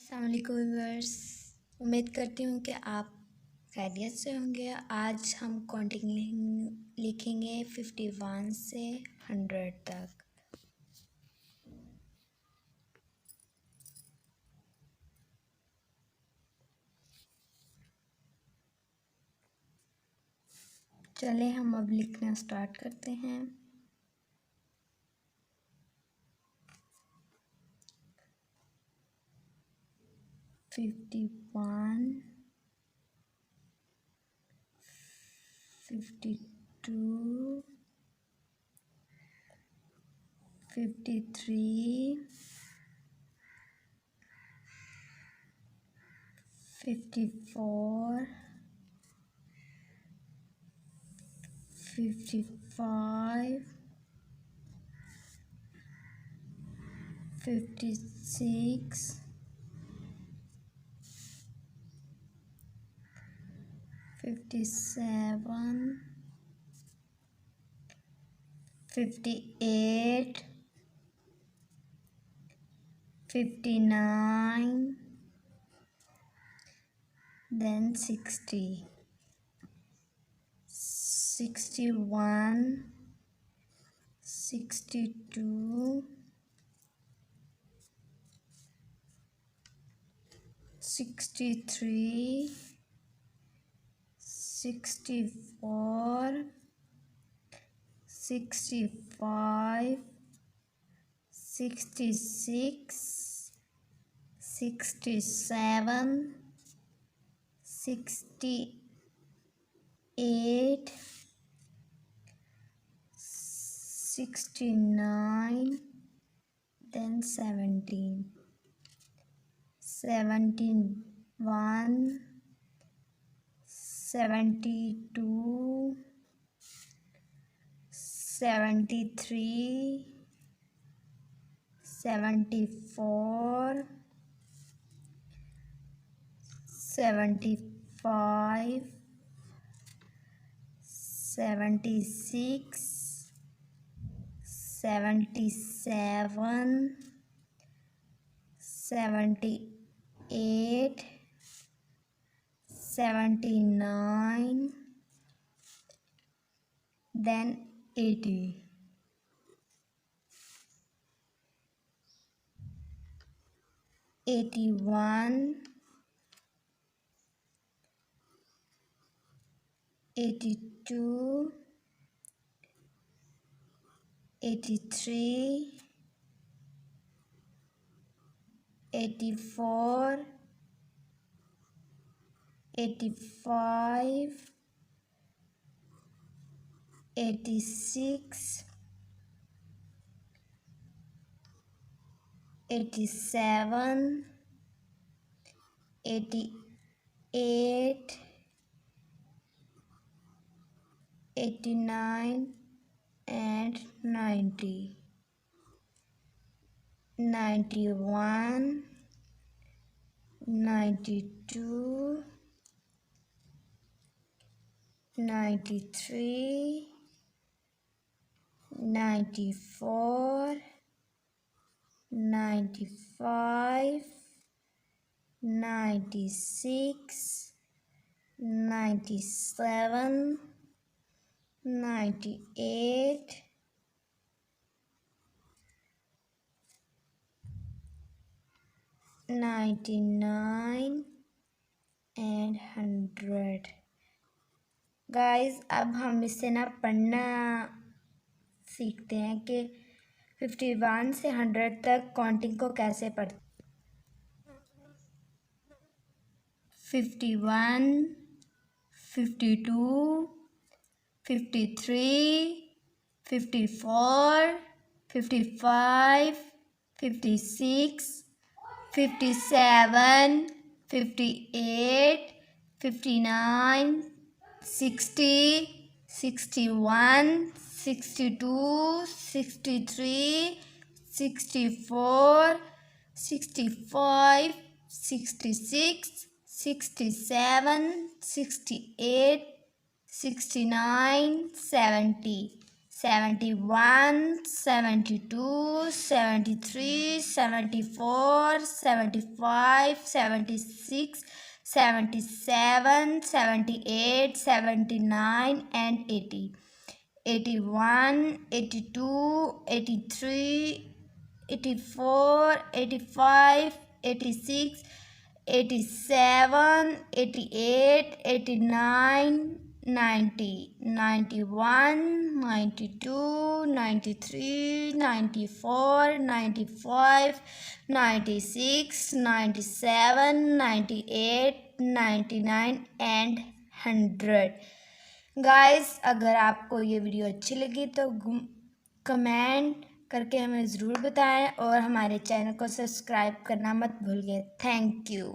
अस्सलामुअलैकुम व्यूअर्स, उम्मीद करती हूँ कि आप खैरियत से होंगे। आज हम काउंटिंग लिखेंगे 51 से 100 तक। चलें हम अब लिखना स्टार्ट करते हैं। Fifty one, 52, 53, 54, 55, 56, 57, 58, 59, then 60, 61, 62, 63, 64, 65, 66, 67, 68, 69, then 17, 71, 72, 73, 74, 75, 76, 77, 78, 79, then 80. 81, 82, 83, 84, 85, 86, 87, 88, 89, and 90. 91, 92, 93, 94, 95, 96, 97, 98, 99 and 100. Guys, अब हम इससे ना पढ़ना सीखते हैं कि 51 से 100 तक काउंटिंग को कैसे पढ़ते। 51, 52, 53, 54, 55, 56, 57, 58, 59, 60, 61, 62, 63, 64, 65, 66, 67, 68, 69, 70, 71, 72, 73, 74, 75, 76, 77, 78, 79 and 80. 81, 82, 83, 84, 85, 86, 87, 88, 89, 90, 91, 92, 93, 94, 95, 96, 97, 98, 99 and 100. गाइस, अगर आपको ये वीडियो अच्छी लगी तो कमेंट करके हमें ज़रूर बताएं और हमारे चैनल को सब्सक्राइब करना मत भूलिए। Thank you.